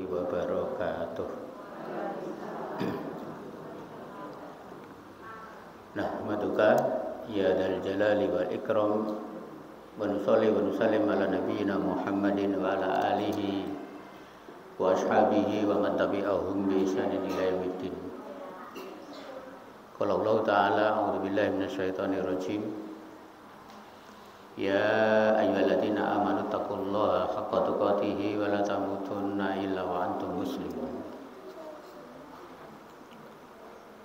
wabarakatuh. Nahmaduka ya dzal jalali wal ikram wa nusalli wa nusallim ala nabiyyina Muhammadin wa ala alihi wa ashabihi wa man tabi'ahum bi ihsanin ila yaumiddin. Qala Allah ta'ala a'udzu billahi minasyaitonir rajim. Ya ayyuhalladzina amanu taqullaha haqqa tuqatih wa la tamutunna illa wa antum muslimun.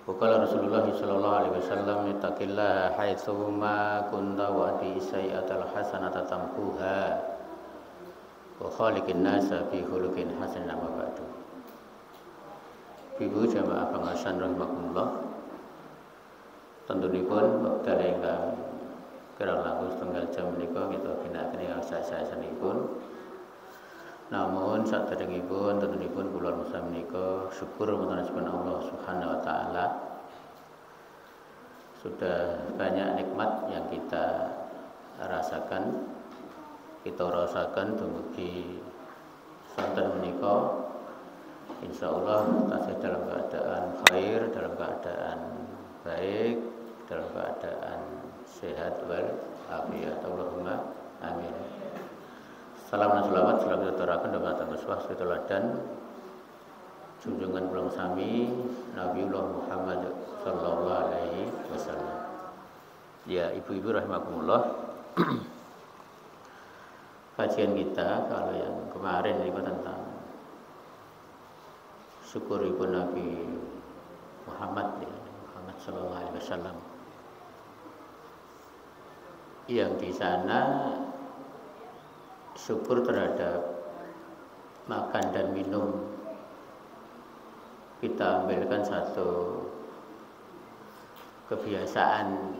Wa qala Rasulullah sallallahu alaihi wasallam ittaqillaha haitsu ma kunta wa bi sayyi'atil hasanata tamkuha wa khaliqin nasa bi khuluqin hasan amma ba'du. Ibu jamaah pengajian rahimakumullah. Tentunipun wekdal ingkang kira langkung setengah jam menika kita ginakaken saestanipun. Namun saderengipun tentunipun kula nusa menika syukur wonten Allah Subhanahu wa taala. Sudah banyak nikmat yang kita rasakan dumugi sonten menika. Insyaallah tasih dalam keadaan khair, dalam keadaan baik, dalam keadaan sehat wal afiat. Allahumma amin. Salam dan selamat selalu diturakan dumateng Gusti Teladan junjungan kula sami Nabiullah Muhammad sallallahu alaihi wasallam. Ya, ibu-ibu rahimakumullah. Kajian kita kalau yang kemarin ini tentang syukur ibu Nabi Muhammad sallallahu alaihi wasallam. Yang di sana syukur terhadap makan dan minum, kita ambilkan satu kebiasaan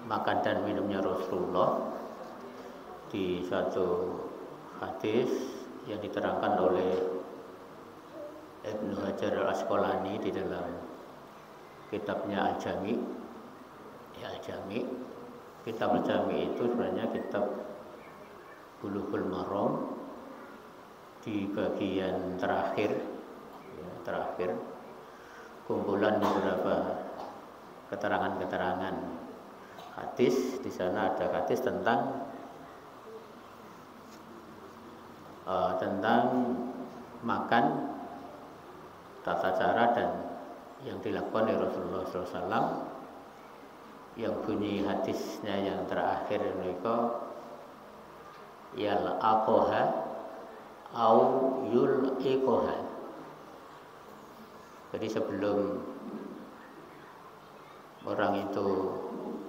makan dan minumnya Rasulullah di suatu hadis yang diterangkan oleh Ibnu Hajar Al-Asqalani di dalam kitabnya Al-Jami. Ya, Al-Jami. Kitab Al-Jami itu sebenarnya kitab Bulughul Maram di bagian terakhir, kumpulan beberapa keterangan-keterangan hadis. Di sana ada hadis tentang makan, tata cara dan yang dilakukan oleh Rasulullah SAW, yang bunyi hadisnya yang terakhir mereka yal aqoha au yul ikoha. Jadi sebelum orang itu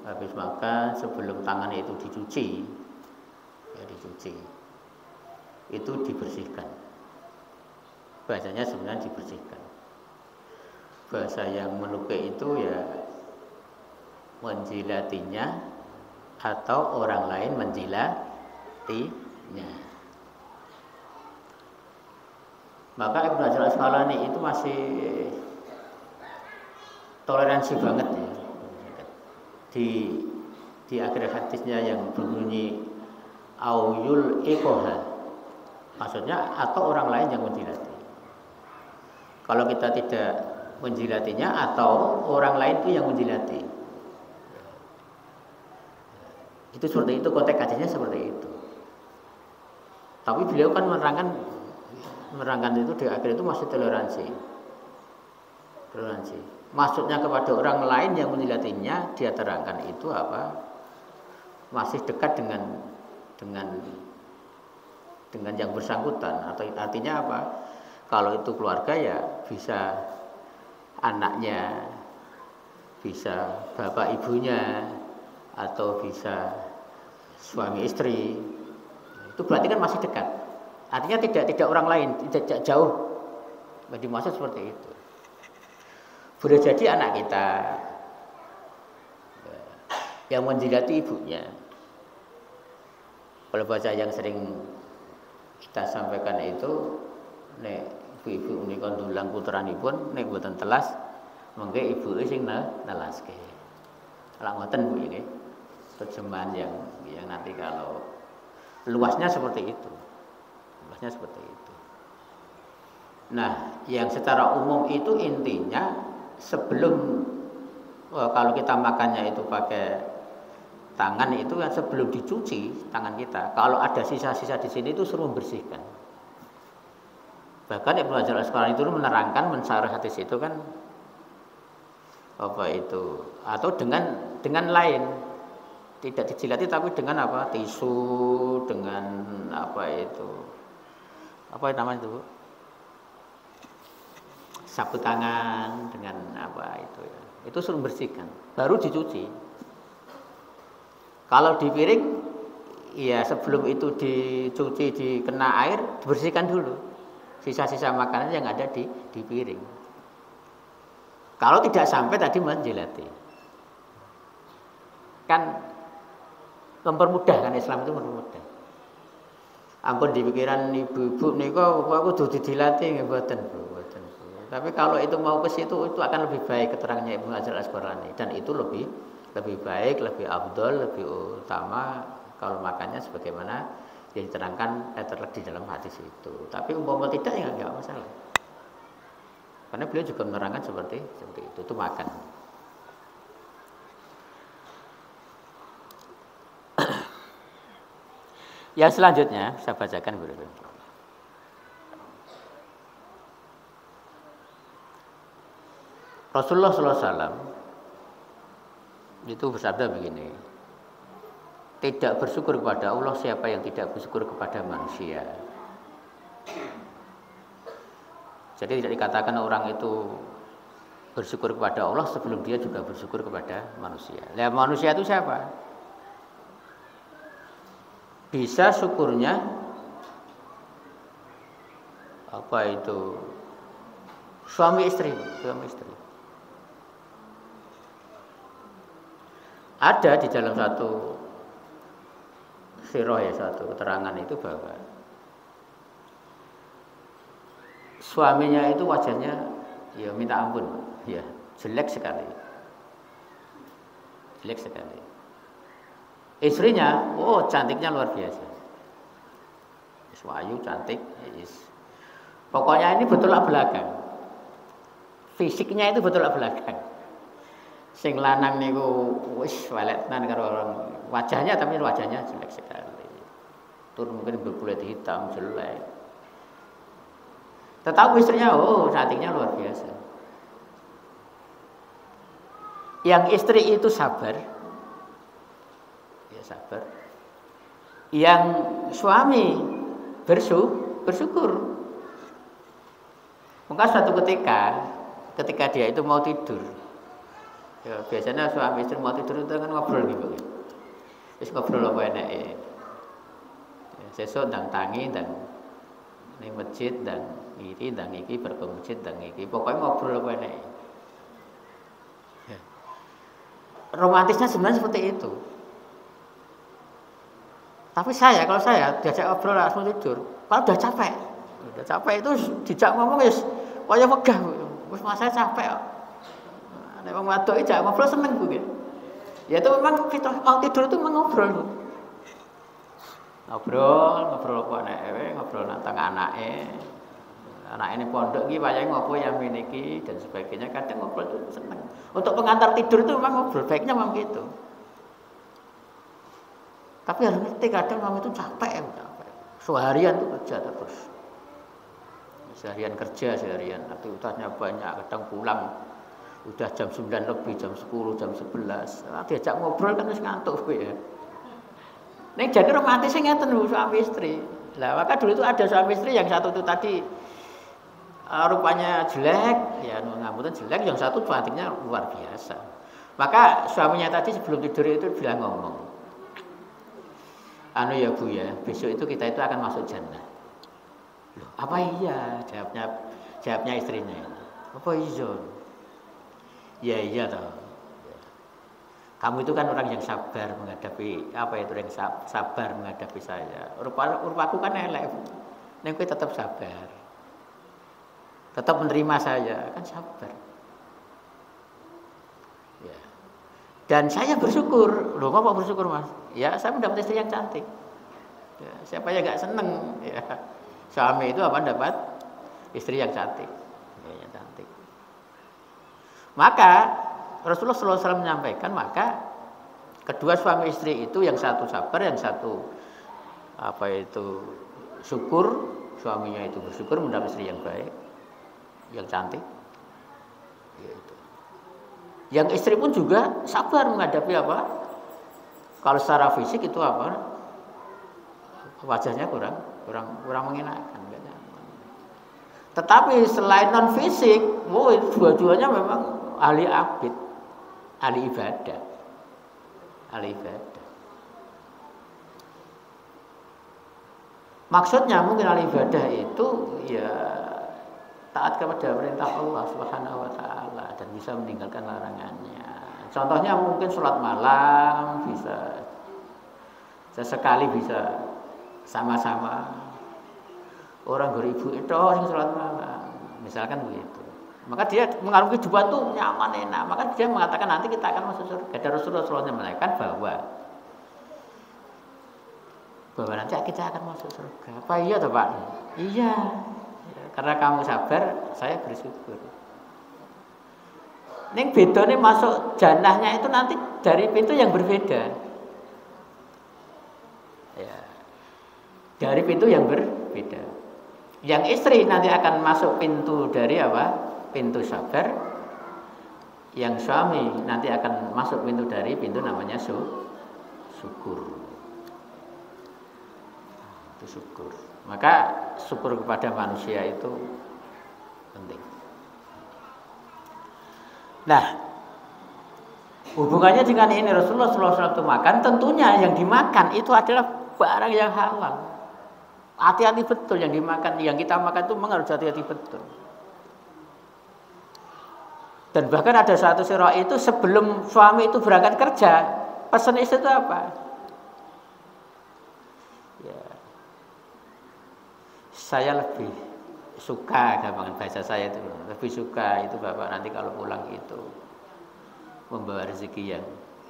habis makan, sebelum tangannya itu dicuci, itu dibersihkan. Bahasanya sebenarnya dibersihkan. Bahasa yang menukik itu ya menjilatinya atau orang lain menjilatinya. Maka Ibnu Hajar Al-Asqalani itu masih toleransi banget ya. Di akhir hadisnya yang berbunyi auyul ikoha, maksudnya atau orang lain yang menjilati. Kalau kita tidak menjilatinya atau orang lain itu yang menjilati, itu seperti itu, konteks hadisnya seperti itu. Tapi beliau kan menerangkan itu di akhir itu masih toleransi. Maksudnya kepada orang lain yang menjilatinya, dia terangkan itu apa? Masih dekat dengan yang bersangkutan, atau artinya apa? Kalau itu keluarga ya bisa anaknya, bisa bapak ibunya, atau bisa suami istri. Itu berarti kan masih dekat. Artinya tidak orang lain, tidak jauh. Jadi maksud seperti itu. Boleh jadi anak kita yang menjilati ibunya. Kalau bahasa yang sering kita sampaikan itu, nek ibu-ibu menika ndulang putranipun nek mboten telas, mengke ibuke sing nelaske. Lah ngoten Bu ini. Terjemahan yang nanti kalau luasnya seperti itu. Nah, yang secara umum itu intinya sebelum kalau kita makannya itu pakai tangan itu kan sebelum dicuci tangan kita. Kalau ada sisa-sisa di sini itu suruh membersihkan. Bahkan Ibnu Hajar Al-Asqalani itu menerangkan mensyarah hadis itu kan apa itu atau dengan lain tidak dijilati tapi dengan apa tisu dengan apa itu apa namanya itu sapu tangan dengan apa itu ya. Itu suruh bersihkan baru dicuci. Kalau di piring ya sebelum itu dicuci dikena air dibersihkan dulu sisa-sisa makanan yang ada di piring. Kalau tidak sampai tadi menjilati kan mempermudah kan Islam itu mempermudah. Ampun di pikiran ibu-ibu niku aku kudu didilati nggih mboten Bu. Tapi kalau itu mau ke situ itu akan lebih baik keterangannya Ibnu Hajar Al-Asqalani dan itu lebih baik, lebih afdol, lebih utama kalau makannya sebagaimana yang diterangkan terlebih di dalam hadis itu. Tapi umpama tidak ya enggak masalah. Karena beliau juga menerangkan seperti itu makan. Yang selanjutnya saya bacakan dulu. Rasulullah SAW itu bersabda begini, tidak bersyukur kepada Allah siapa yang tidak bersyukur kepada manusia. Jadi tidak dikatakan orang itu bersyukur kepada Allah sebelum dia juga bersyukur kepada manusia. Nah, manusia itu siapa? Bisa syukurnya apa itu suami istri. Ada di dalam satu sirah ya satu keterangan itu bahwa suaminya itu wajahnya ya minta ampun ya jelek sekali. Istrinya, oh cantiknya luar biasa. Wayu cantik, pokoknya ini bertolak belakang. Fisiknya itu bertolak belakang. Sing lanang niku wis waletan karo orang wajahnya tapi wajahnya jelek sekali. Tur mungkin berkulit hitam jelek. Tetapi istrinya oh cantiknya luar biasa. Yang istri itu sabar. Ya sabar. Yang suami bersyukur. Maka suatu ketika dia itu mau tidur. Ya, biasanya suami istri mau tidur itu kan ngobrol gitu. Terus ngobrol apa enake. Ya, sesuk ndang tangi ndang ning masjid ndang iki berke masjid ndang iki. Pokoknya ngobrol apa enake. Ya. Romantisnya sebenarnya seperti itu. Tapi kalau saya diajak ngobrol langsung tidur. Kalau udah capek itu dijak ngomong wis kaya wegah. Wis masa capek kok. Nek wong wadok iki ngobrol seneng Bu. Ya itu memang kita mau tidur itu memang ngobrol. Ngobrol apa nek ngobrol tentang anake. Anake ini pondok iki wayahe ngopo yang meniki dan sebagainya. Kadang ngobrol itu seneng. Untuk pengantar tidur itu memang ngobrol baiknya memang gitu. Tapi harus ngerti kadang kamu itu capek. Seharian itu kerja terus. Seharian aktivitasnya banyak, kadang pulang udah jam 9 lebih, jam 10, jam 11. Nah, diajak ngobrol kan wis ngantuk ya. Nek jadi romantisnya ngeten suami istri. Lah maka dulu itu ada suami istri yang satu itu tadi rupanya jelek, ya ngamutan jelek, yang satu cantiknya luar biasa. Maka suaminya tadi sebelum tidur itu bilang ngomong, anu ya Bu ya, besok itu kita itu akan masuk jannah. Loh, apa iya? Jawabnya istrinya. Apa iya? Ya iya toh. Kamu itu kan orang yang sabar menghadapi yang sabar menghadapi saya. Rupaku kan elek. Nek kowe tetap sabar. Tetap menerima saya, kan sabar. Ya. Dan saya bersyukur. Loh, kok bersyukur, Mas? Ya, saya mendapat istri yang cantik. Ya, siapa yang enggak seneng ya. Suami itu apa dapat istri yang cantik. Ya, yang cantik. Maka Rasulullah SAW menyampaikan, maka kedua suami istri itu yang satu sabar, yang satu syukur, suaminya itu bersyukur mendapat istri yang baik, yang cantik. Gitu. Yang istri pun juga sabar menghadapi apa? Kalau secara fisik itu apa? Wajahnya kurang mengenakan. Tetapi selain non fisik, itu dua-duanya memang ahli abid, ahli ibadah. Maksudnya mungkin ahli ibadah itu ya taat kepada perintah Allah Subhanahu wa taala dan bisa meninggalkan larangannya. Contohnya mungkin sholat malam bisa sesekali, bisa sama-sama orang beribu itu yang sholat malam, misalkan begitu. Maka dia mengarungi kehidupan itu nyaman, enak. Maka dia mengatakan nanti kita akan masuk surga. Dan Rasulullah SAW menyampaikan bahwa nanti kita akan masuk surga. Apa iya toh Pak? Iya. Karena kamu sabar, saya bersyukur. Ning bedane masuk jannahnya itu nanti dari pintu yang berbeda. Ya. Dari pintu yang berbeda. Yang istri nanti akan masuk pintu dari apa? Pintu sabar. Yang suami nanti akan masuk pintu dari pintu namanya syukur. Itu syukur. Maka syukur kepada manusia itu penting. Nah, hubungannya dengan ini Rasulullah SAW itu makan, tentunya yang dimakan itu adalah barang yang halal. Hati-hati betul yang dimakan, yang kita makan itu memang harus hati-hati betul. Dan bahkan ada satu sirah itu sebelum suami itu berangkat kerja, pesan istri itu apa? Ya, saya lebih suka, gampangan bahasa saya itu, lebih suka itu Bapak nanti kalau pulang itu membawa rezeki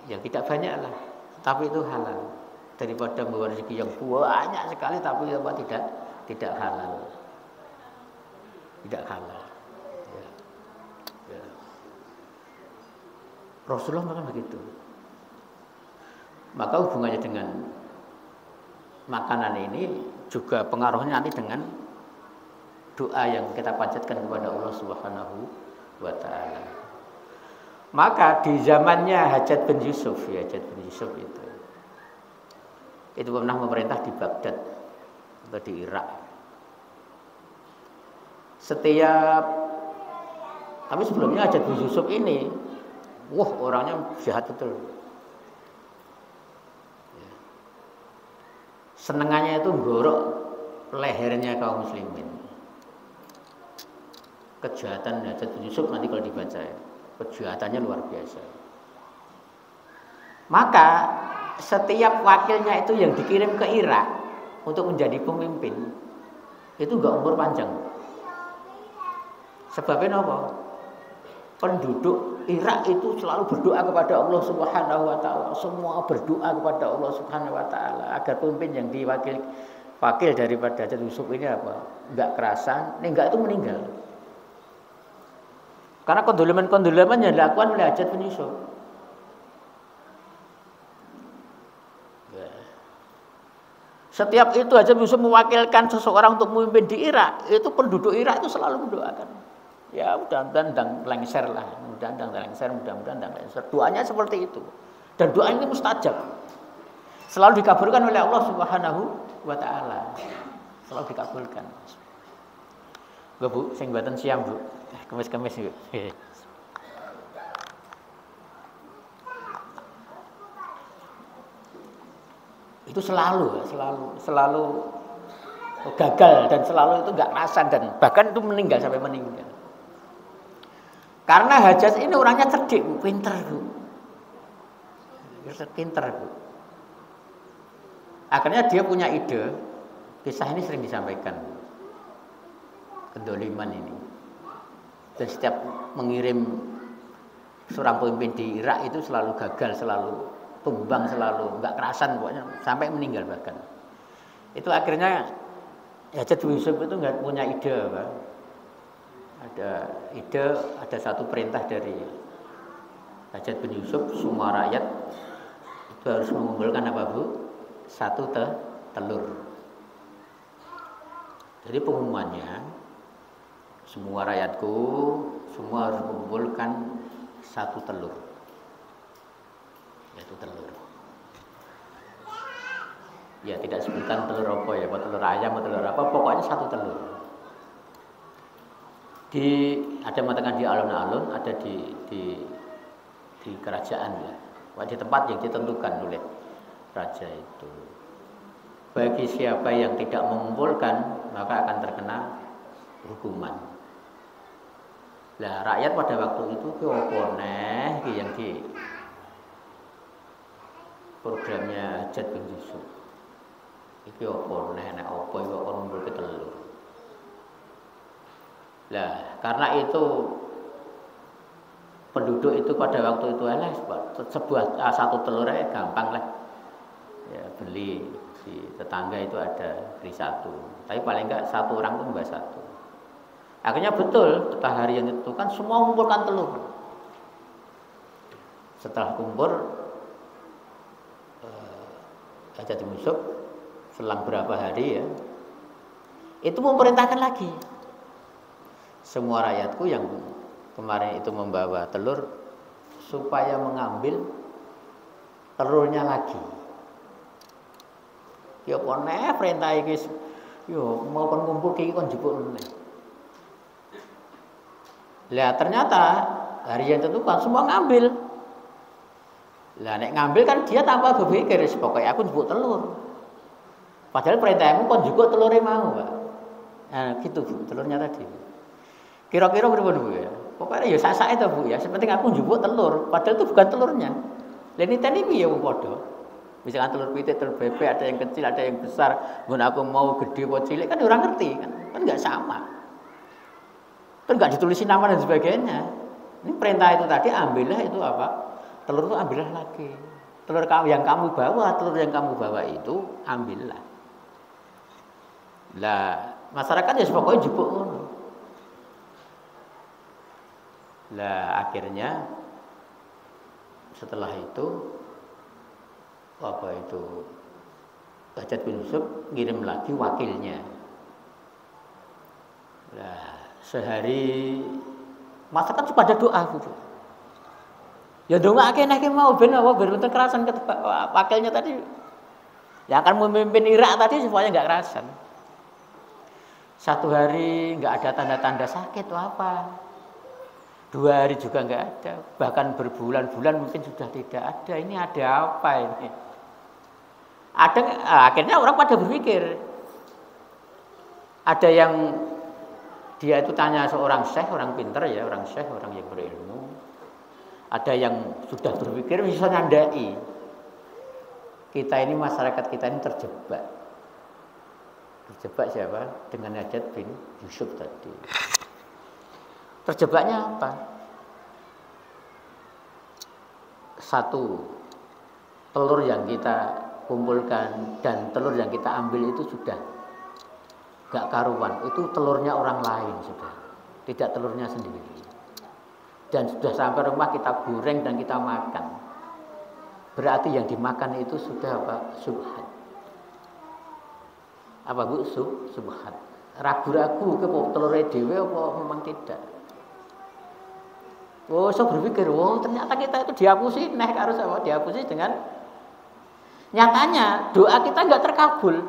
yang tidak banyak lah, tapi itu halal, daripada membawa rezeki yang banyak sekali tapi apa tidak halal, tidak halal. Rasulullah makan begitu. Maka hubungannya dengan makanan ini juga pengaruhnya nanti dengan doa yang kita panjatkan kepada Allah Subhanahu wa taala. Maka di zamannya Hajjaj bin Yusuf itu pernah memerintah di Baghdad atau di Irak. Tapi sebelumnya Hajjaj bin Yusuf ini orangnya jahat betul. Senengannya itu gorok lehernya kaum muslimin. Kejahatan Hajjaj bin Yusuf nanti kalau dibaca ya, kejahatannya luar biasa. Maka setiap wakilnya itu yang dikirim ke Irak untuk menjadi pemimpin itu enggak umur panjang. Sebabnya apa? Penduduk Irak itu selalu berdoa kepada Allah Subhanahu wa taala. Semua berdoa kepada Allah Subhanahu wa taala agar pemimpin yang wakil daripada Hajjaj Yusuf ini apa? Enggak kerasan, enggak itu meninggal. Karena kondoleman yang dilakukan oleh Hajjaj bin Yusuf. Setiap itu Hajjaj bin Yusuf mewakilkan seseorang untuk memimpin di Irak, itu penduduk Irak itu selalu mendoakan. Ya mudah-mudahan dan lengser lah, mudah-mudahan dan lengser. Doanya seperti itu. Dan doa ini mustajab. Selalu dikabulkan oleh Allah Subhanahu wa taala. Selalu dikabulkan. Bu, sing mboten siam, Bu. Kemis-kemis, Bu. Itu selalu gagal dan selalu itu enggak kerasan dan bahkan itu meninggal sampai meninggal. Karena Hajjaj ini orangnya cerdik, Bu, pinter, Bu. Pinter, Bu. Akhirnya dia punya ide, kisah ini sering disampaikan, kedoliman ini. Dan setiap mengirim seorang pemimpin di Irak itu selalu gagal, selalu tumbang, selalu enggak kerasan pokoknya sampai meninggal bahkan. Itu akhirnya Hajjaj bin Yusuf itu enggak punya ide, Pak. ada ide, ada satu perintah dari Hajat bin Yusuf, semua rakyat itu harus mengumpulkan apa Bu? Satu telur. Jadi pengumumannya, semua rakyatku semua harus mengumpulkan satu telur, yaitu telur. Ya tidak sebutan telur apa ya, telur ayam atau telur apa, pokoknya satu telur. Ada mengatakan di alun-alun, ada di kerajaan ya, di tempat yang ditentukan oleh raja itu. Bagi siapa yang tidak mengumpulkan maka akan terkena hukuman. Lah rakyat pada waktu itu ki opo neh yang di programnya Hajat bin Yusuf. Iki opo neh nek opo iku kok ngumpulke telur. Lah karena itu penduduk itu pada waktu itu sebuah satu telur aja gampang lah. Ya beli di tetangga itu ada beli satu, tapi paling enggak satu orang itu mbak satu. Akhirnya betul setelah hari yang ditentukan semua mengumpulkan telur. Setelah kumpul Hajat bin Yusuf selang berapa hari ya, itu memerintahkan lagi semua rakyatku yang kemarin itu membawa telur supaya mengambil telurnya lagi. Ya koneh perintah iki. Yo mau kon kumpul iki kon jupuk meneh. Lah ternyata hari yang ditentukan semua ngambil. Lah nek ngambil kan dia tanpa berpikir, pokoknya aku jupuk telur. Padahal perintahmu kon jupuk telure mau, Pak. Nah, gitu Bu, telurnya tadi. Kira-kira berapa Bu ya? Pokoknya ya sak-sak itu Bu ya, sepenting aku jupuk telur, padahal itu bukan telurnya. Lah niteni piye wong padha? Misalkan telur pitik, telur bebek, ada yang kecil, ada yang besar. Mun aku mau gede atau cilik kan orang ngerti kan nggak sama. Kan nggak ditulisin nama dan sebagainya. Ini perintah itu tadi ambillah itu apa? Telur itu ambillah lagi. Telur yang kamu bawa itu ambillah. Lah masyarakat ya pokoknya jupuk ngono. Lah akhirnya setelah itu Hajat bin Yusuf ngirim lagi wakilnya. Nah, sehari masyarakat pada doa gitu. Ya doa nek mau ben kerasan wakilnya tadi. Yang akan memimpin Irak tadi supaya enggak kerasan. Satu hari enggak ada tanda-tanda sakit atau apa. 2 hari juga enggak ada. Bahkan berbulan-bulan mungkin sudah tidak ada. Ini ada apa ini? Akhirnya orang pada berpikir. Ada yang dia itu tanya seorang syekh, orang pintar ya, orang syekh, orang yang berilmu. Ada yang sudah berpikir bisa nyandai. Kita ini masyarakat kita ini terjebak. Terjebak siapa? Dengan Hajat bin Yusuf tadi. Terjebaknya apa? Satu, telur yang kita kumpulkan dan telur yang kita ambil itu sudah gak karuan. Itu telurnya orang lain sudah, tidak telurnya sendiri. Dan sudah sampai rumah kita goreng dan kita makan. Berarti yang dimakan itu sudah apa? Subhat. Apa Bu? Subhat. Ragu-ragu ke telurnya dewe apa memang tidak. So berpikir, ternyata kita itu dihapusi, harus apa? Dihapusi dengan nyatanya doa kita nggak terkabul.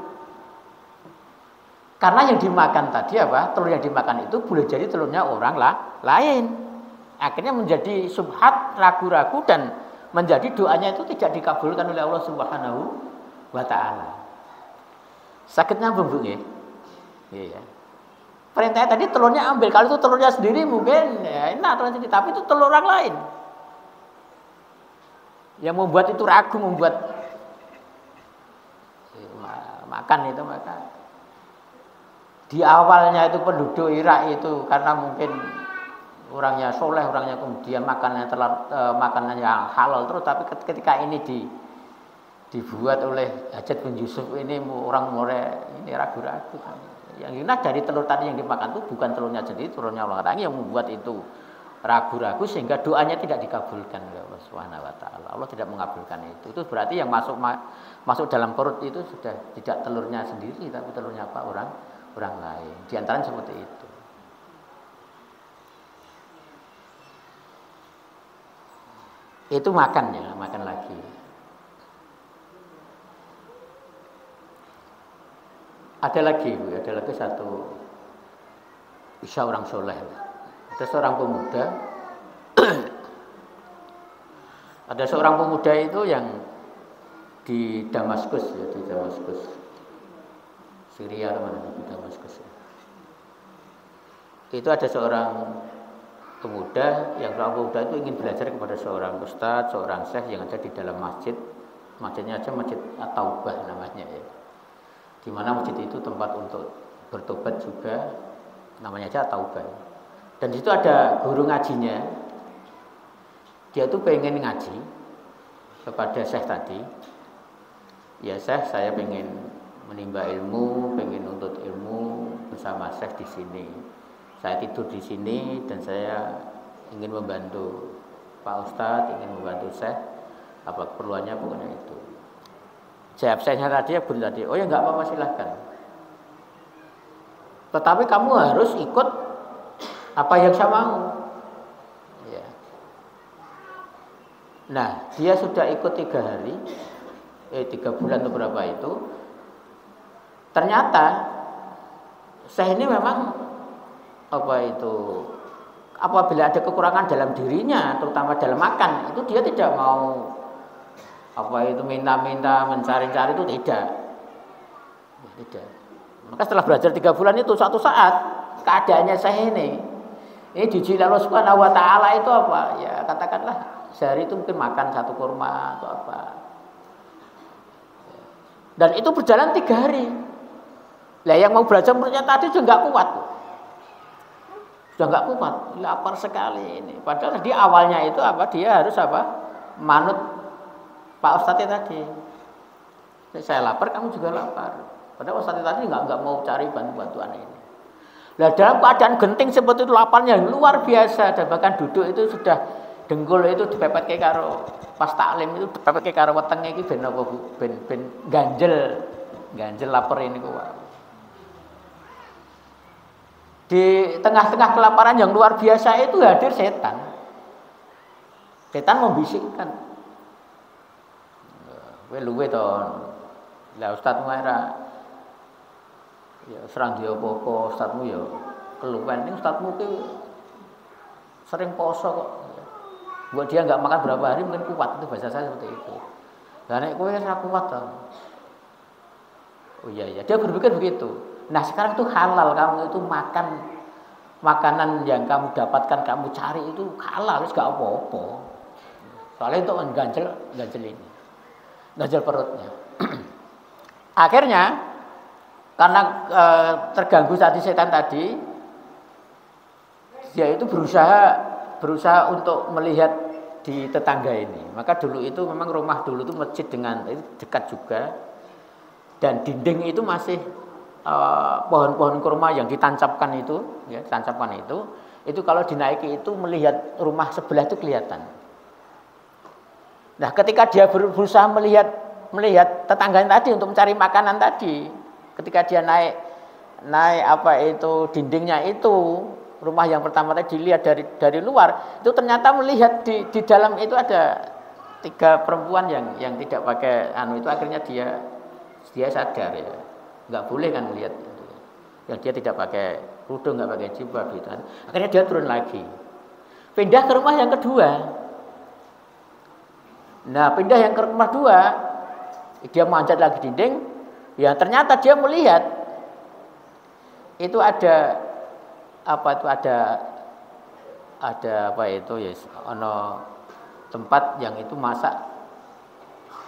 Karena yang dimakan tadi apa? Telur yang dimakan itu boleh jadi telurnya orang lain. Akhirnya menjadi subhat, ragu-ragu dan menjadi doanya itu tidak dikabulkan oleh Allah Subhanahu wa taala. Sakit nyambung Bu nggih? Iya. Perintahnya tadi telurnya ambil, kalau itu telurnya sendiri mungkin ya enak telurnya, tapi itu telur orang lain. Yang membuat itu ragu, membuat makan itu maka di awalnya itu penduduk Irak itu karena mungkin orangnya soleh, orangnya kemudian makanan yang halal terus, tapi ketika ini dibuat oleh Hajat bin Yusuf ini orang mulai ini ragu-ragu kan. Yang jelas dari telur tadi yang dimakan itu bukan telurnya sendiri, telurnya orang lain yang membuat itu ragu-ragu sehingga doanya tidak dikabulkan oleh Allah Subhanahu wa taala. Allah tidak mengabulkan itu. Itu berarti yang masuk dalam perut itu sudah tidak telurnya sendiri tapi telurnya apa? Orang lain. Di antaranya seperti itu. Itu makan lagi. Ada lagi satu bisa orang soleh. Ada seorang pemuda, ada seorang pemuda itu yang di Damaskus ya, di Damaskus, Syria mana di Damaskus. Itu ada seorang pemuda itu ingin belajar kepada seorang ustadz, seorang syekh yang ada di dalam masjid. Masjidnya aja Masjid At-Taubah namanya ya. Di mana masjid itu tempat untuk bertobat juga, namanya aja Taubah. Dan di situ ada guru ngajinya. Dia tuh pengen ngaji kepada syekh tadi. Ya syekh, saya pengen menimba ilmu, pengen nuntut ilmu bersama syekh di sini. Saya tidur di sini dan saya ingin membantu Pak Ustadz, ingin membantu syekh. Apa keperluannya pokoknya itu. Jawab syekhnya tadi oh ya nggak apa-apa silahkan. Tetapi kamu harus ikut apa yang saya mau. Ya. Nah, dia sudah ikut 3 hari, 3 bulan atau berapa itu. Ternyata syekh ini memang apabila ada kekurangan dalam dirinya, terutama dalam makan, itu dia tidak mau minta-minta, mencari-cari itu tidak. Maka setelah belajar 3 bulan itu suatu saat keadaannya saya ini diuji Allah Subhanahu wa taala itu apa? Ya katakanlah sehari itu mungkin makan 1 kurma atau apa. Dan itu berjalan 3 hari. Lah yang mau belajar menurutnya tadi sudah enggak kuat. Lapar sekali ini. Padahal di awalnya itu dia harus manut Pak Ustadz tadi. Saya lapar, kamu juga lapar. Padahal Ustadz tadi nggak mau cari bantuan ini. Nah dalam keadaan genting seperti itu, laparnya luar biasa, dan bahkan duduk itu sudah dengkul itu dipepet ke karo pas taklim itu dipepet ke karo wetenge iki ben ganjel lapar ini kok. Di tengah-tengah kelaparan yang luar biasa itu hadir setan. Setan membisikkan. Kowe luwe to. Lah ustadmu ora ya serang dia apa-apa, ustadmu ya keluwen. Ning ustadmu ki sering poso kok. Buat dia enggak makan berapa hari mungkin kuat, itu bahasa saya seperti itu. Lah nek kowe ora kuat to. Oh iya, dia berpikir begitu. Nah sekarang itu halal kamu itu makan makanan yang kamu dapatkan, kamu cari itu halal, gak apa-apa. Soalnya itu ganjel ini, ganjel perutnya. Akhirnya karena terganggu tadi setan tadi, dia itu berusaha untuk melihat di tetangga ini. Maka dulu itu memang rumah dulu itu masjid dengan itu dekat juga, dan dinding itu masih pohon-pohon kurma yang ditancapkan itu, itu kalau dinaiki itu melihat rumah sebelah itu kelihatan. Nah, ketika dia berusaha melihat tetangganya tadi untuk mencari makanan tadi, ketika dia naik dindingnya itu, rumah yang pertama tadi dilihat dari luar, itu ternyata melihat di dalam itu ada 3 perempuan yang tidak pakai itu, akhirnya dia sadar ya. Nggak boleh kan melihat itu. Yang dia tidak pakai kerudung, nggak pakai jilbab gitu. Akhirnya dia turun lagi, pindah ke rumah yang kedua. Nah pindah yang ke rumah 2, dia manjat lagi dinding. Ya ternyata dia melihat itu ada tempat yang itu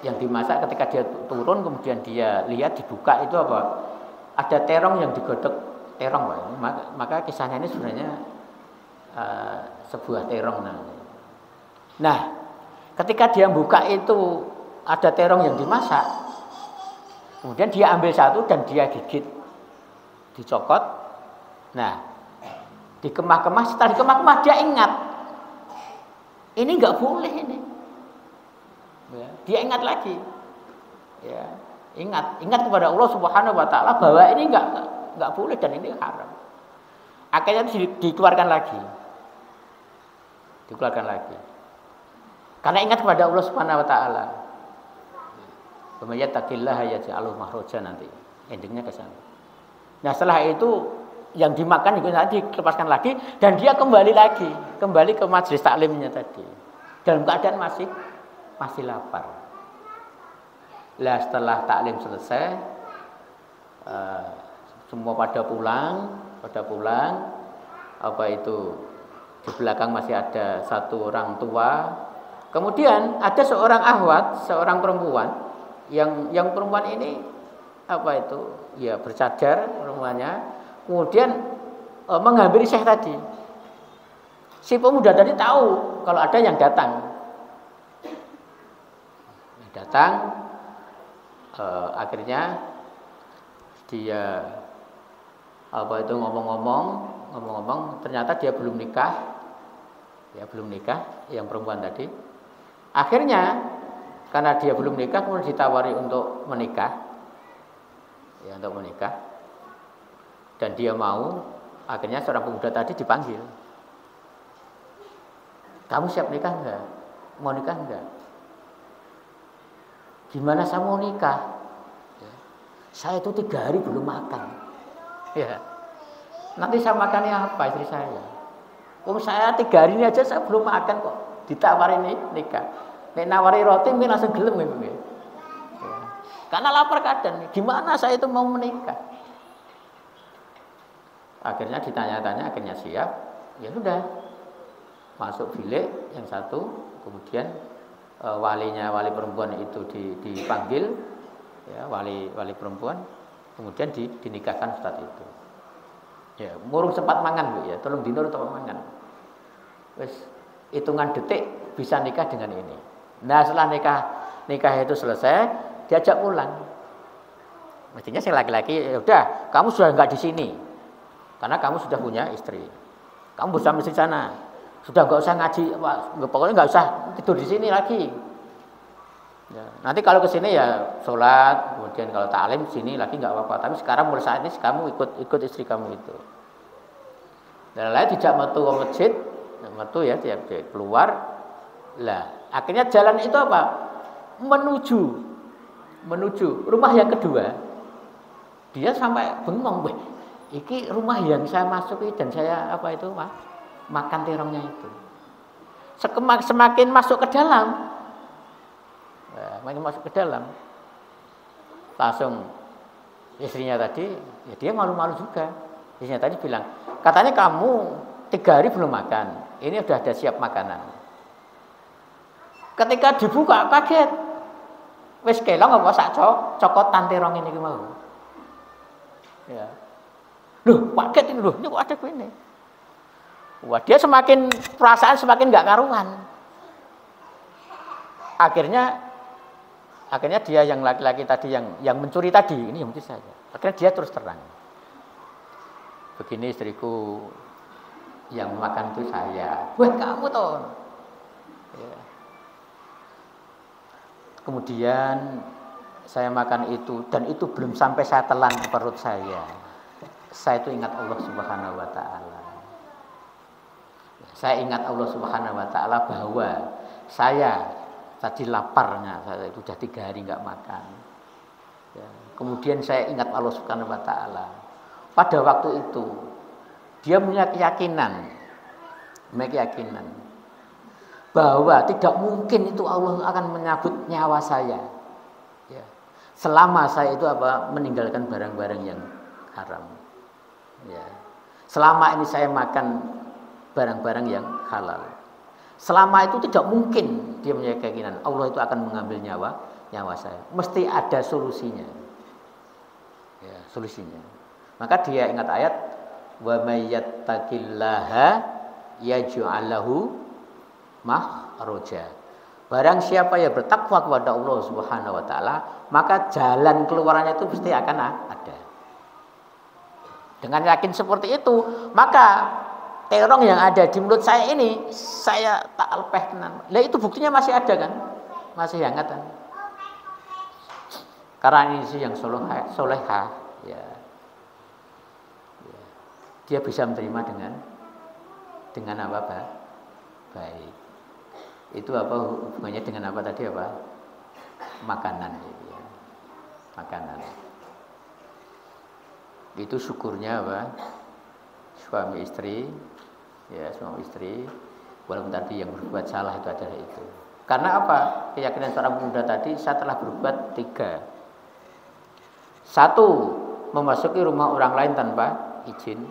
yang dimasak. Ketika dia turun kemudian dia lihat dibuka itu ada terong yang digodok terong, Pak. Maka kisahnya ini sebenarnya sebuah terong. Nah, ketika dia buka itu ada terong yang dimasak, kemudian dia ambil satu dan dia gigit. dicokot. Nah, dikemah-kemah, setelah dikemah-kemah dia ingat. Ini nggak boleh ini. Ya, dia ingat lagi. Ya, ingat kepada Allah Subhanahu wa taala bahwa ini nggak boleh dan ini haram. Akhirnya dikeluarkan lagi. Dikeluarkan lagi. Karena ingat kepada Allah Subhanahu wa taala. Pemaya taqillaha yaj'alhu makhraja nanti. Endingnya ke sana. Nah, setelah itu yang dimakan juga nanti dilepaskan lagi dan dia kembali ke majelis taklimnya tadi. Dalam keadaan masih lapar. Lah setelah taklim selesai semua pada pulang, apa itu di belakang masih ada satu orang tua. Kemudian ada seorang ahwat, seorang perempuan yang perempuan ini apa itu ya bercadar perempuannya, kemudian menghampiri Syekh tadi. Si pemuda tadi tahu kalau ada yang datang, akhirnya dia apa itu ngomong-ngomong ternyata dia belum nikah yang perempuan tadi. Akhirnya karena dia belum nikah kemudian ditawari untuk menikah dan dia mau. Akhirnya seorang pemuda tadi dipanggil, kamu siap nikah enggak? Mau nikah enggak? Gimana saya mau nikah? Saya itu 3 hari belum makan. Ya. Nanti saya makannya apa istri saya? Saya 3 hari ini aja saya belum makan kok. Ditawarin nikah. Nek nawari roti mungkin langsung gelem ya. Karena lapar keadaan. Gimana saya itu mau menikah? Akhirnya ditanya-tanya, akhirnya siap. Ya sudah. Masuk bilik yang satu, kemudian wali perempuan itu dipanggil, ya, wali perempuan, kemudian dinikahkan saat itu. Ya, murung sempat mangan Bu ya, tolong dinur tempat mangan. Wes hitungan detik bisa nikah dengan ini. Nah, setelah nikah itu selesai, diajak pulang. Mestinya si laki-laki, ya udah, kamu sudah enggak di sini. Karena kamu sudah punya istri. Kamu bersama istri sana. Sudah nggak usah ngaji, pokoknya nggak usah tidur di sini lagi. Ya, nanti kalau ke sini ya sholat, kemudian kalau taklim sini lagi nggak apa-apa. Tapi sekarang mulai saat ini kamu ikut istri kamu itu. Dan lain tidak metu ke masjid, metu ya tiap keluar. Lah akhirnya jalan itu apa? Menuju rumah yang kedua. Dia sampai bengong, weh, iki rumah yang saya masuki dan saya apa itu makan terongnya itu. Semakin masuk ke dalam, langsung istrinya tadi, ya dia malu-malu juga. Istrinya tadi bilang, katanya kamu 3 hari belum makan, ini sudah ada siap makanan. Ketika dibuka kaget, wis kelong apa sak cokotan terong ini mau. Ya, loh kaget ini loh, ini kok ada ini. Wah, dia perasaan semakin nggak karuan. Akhirnya dia yang laki-laki tadi yang mencuri tadi, ini yang mencuri saja. Akhirnya dia terus terang. Begini istriku, yang makan itu saya. Wah, kamu toh. Ya. Kemudian saya makan itu dan itu belum sampai saya telan ke perut saya. Saya itu ingat Allah Subhanahu wa taala. Saya ingat Allah Subhanahu wa taala bahwa saya tadi laparnya, saya itu sudah 3 hari enggak makan. Ya. Kemudian saya ingat Allah Subhanahu wa taala. Pada waktu itu dia punya keyakinan bahwa tidak mungkin itu Allah akan menyabut nyawa saya. Ya. Selama saya itu meninggalkan barang-barang yang haram. Ya. Selama ini saya makan barang-barang yang halal. Selama itu tidak mungkin dia punya keyakinan Allah itu akan mengambil nyawa saya. Mesti ada solusinya. Ya, solusinya. Maka dia ingat ayat wa may yattaqillaha yaj'al lahu makhraja. Barang siapa yang bertakwa kepada Allah Subhanahu wa taala, maka jalan keluarannya itu pasti akan ada. Dengan yakin seperti itu, maka terong yang ada di mulut saya ini saya tak lepeh tenan. Lah itu buktinya masih ada kan? Masih hangat kan? Karena ini sih yang soleha, ya. Dia bisa menerima dengan apa, Pak? Baik. Itu apa hubungannya dengan apa tadi apa? Makanan, ya. Makanan. Itu syukurnya apa? Suami istri, ya suami istri. Walaupun tadi yang berbuat salah itu adalah itu. Karena apa? Keyakinan seorang pemuda tadi, saya telah berbuat 3. 1, memasuki rumah orang lain tanpa izin.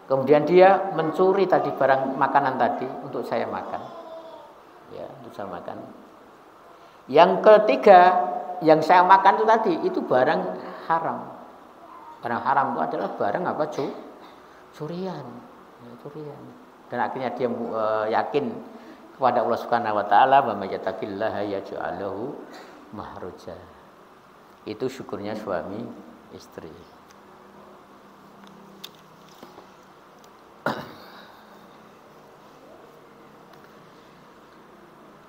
Kemudian dia mencuri tadi barang makanan tadi untuk saya makan. Ya, untuk saya makan. Yang ketiga, yang saya makan itu tadi itu barang haram. Barang haram itu adalah barang apa? Curian. Ya, curian. Dan akhirnya dia yakin kepada Allah Subhanahu wa taala, "Wa may yattaqillaha yaj'al lahu mahraja." Itu syukurnya suami istri.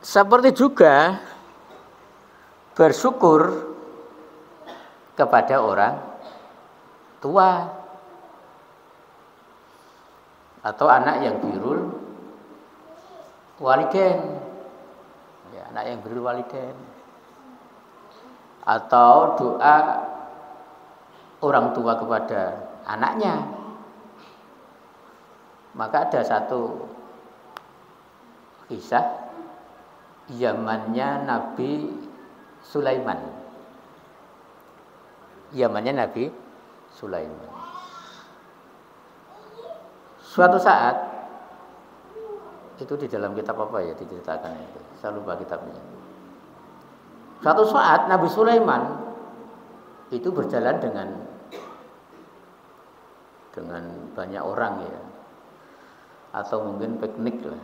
Seperti juga bersyukur kepada orang tua atau anak yang birrul walidain, ya, anak yang birrul walidain, atau doa orang tua kepada anaknya. Maka ada satu kisah zamannya Nabi Sulaiman. Zamannya Nabi Sulaiman. Suatu saat itu di dalam kitab apa ya diceritakan itu. Saya lupa kitabnya. Suatu saat Nabi Sulaiman itu berjalan dengan banyak orang ya. Atau mungkin piknik lah.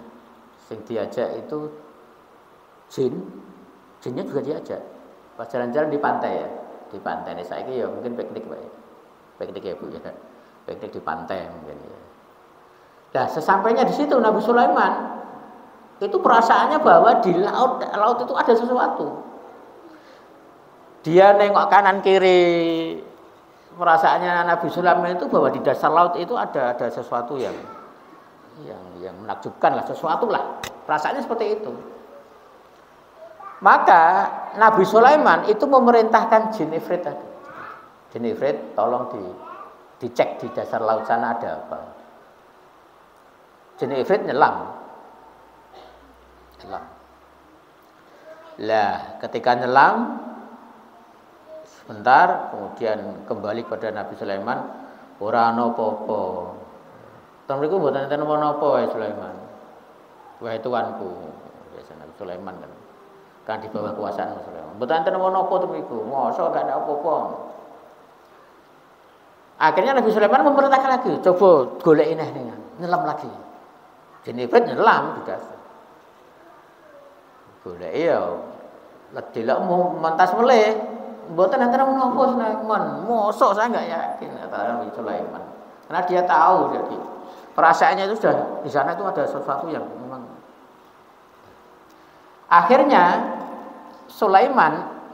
Sing diajak itu jinnya juga diajak. Pas jalan-jalan di pantai ya, di pantai. Ini saya ya mungkin piknik Pak ya. Piknik ya Bu ya. Piknik di pantai mungkin ya. Nah, sesampainya di situ Nabi Sulaiman itu perasaannya bahwa di laut itu ada sesuatu. Dia nengok kanan kiri. Perasaannya Nabi Sulaiman itu bahwa di dasar laut itu ada sesuatu yang menakjubkan lah, sesuatu lah. Perasaannya seperti itu. Maka Nabi Sulaiman itu memerintahkan jin ifrit tadi. Jin ifrit tolong dicek di dasar laut sana ada apa. Jin ifrit nyelam. Lah, ketika nyelam sebentar kemudian kembali kepada Nabi Sulaiman, ora ana apa-apa. Ten mriku mboten enten apa-apa wae Sulaiman. Wahai tuanku, biasa Nabi Sulaiman kan di bawah kekuasaan Sulaiman. Mboten enten apa-apa to mriku. Mosok gak ada apa-apa. Akhirnya Nabi Sulaiman memerintahkan lagi, coba golek neh nyelam lagi. Jenifrit nyelam di dasar. Golek ya delok mentas meleh. Mboten enten apa-apa Sulaiman. Mosok saya enggak yakin kata Nabi Sulaiman. Karena dia tahu jadi perasaannya itu sudah di sana itu ada sesuatu yang memang. Akhirnya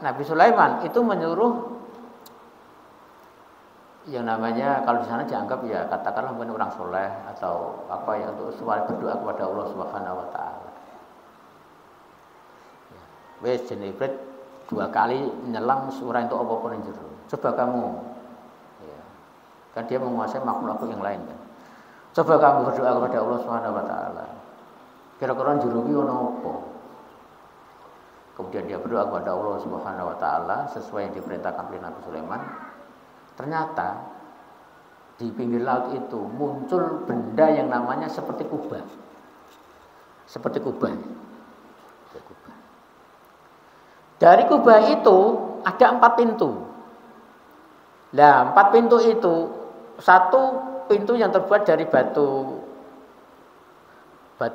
Nabi Sulaiman itu menyuruh yang namanya kalau di sana dianggap ya katakanlah mungkin orang soleh atau apa ya untuk berdoa kepada Allah Subhanahu wa taala. Wes jenibret 2 kali nyelam surah itu apa-apa ning jero. Coba kamu ya. Kan dia menguasai makhluk yang lain kan. Coba kamu berdoa kepada Allah Subhanahu wa taala. Kira-kira jero ki ono apa? Kemudian dia berdoa kepada Allah Subhanahu wa taala sesuai yang diperintahkan oleh Nabi Sulaiman. Ternyata di pinggir laut itu muncul benda yang namanya seperti kubah. Seperti kubah. Dari kubah itu ada 4 pintu. Nah, 4 pintu itu, satu pintu yang terbuat dari batu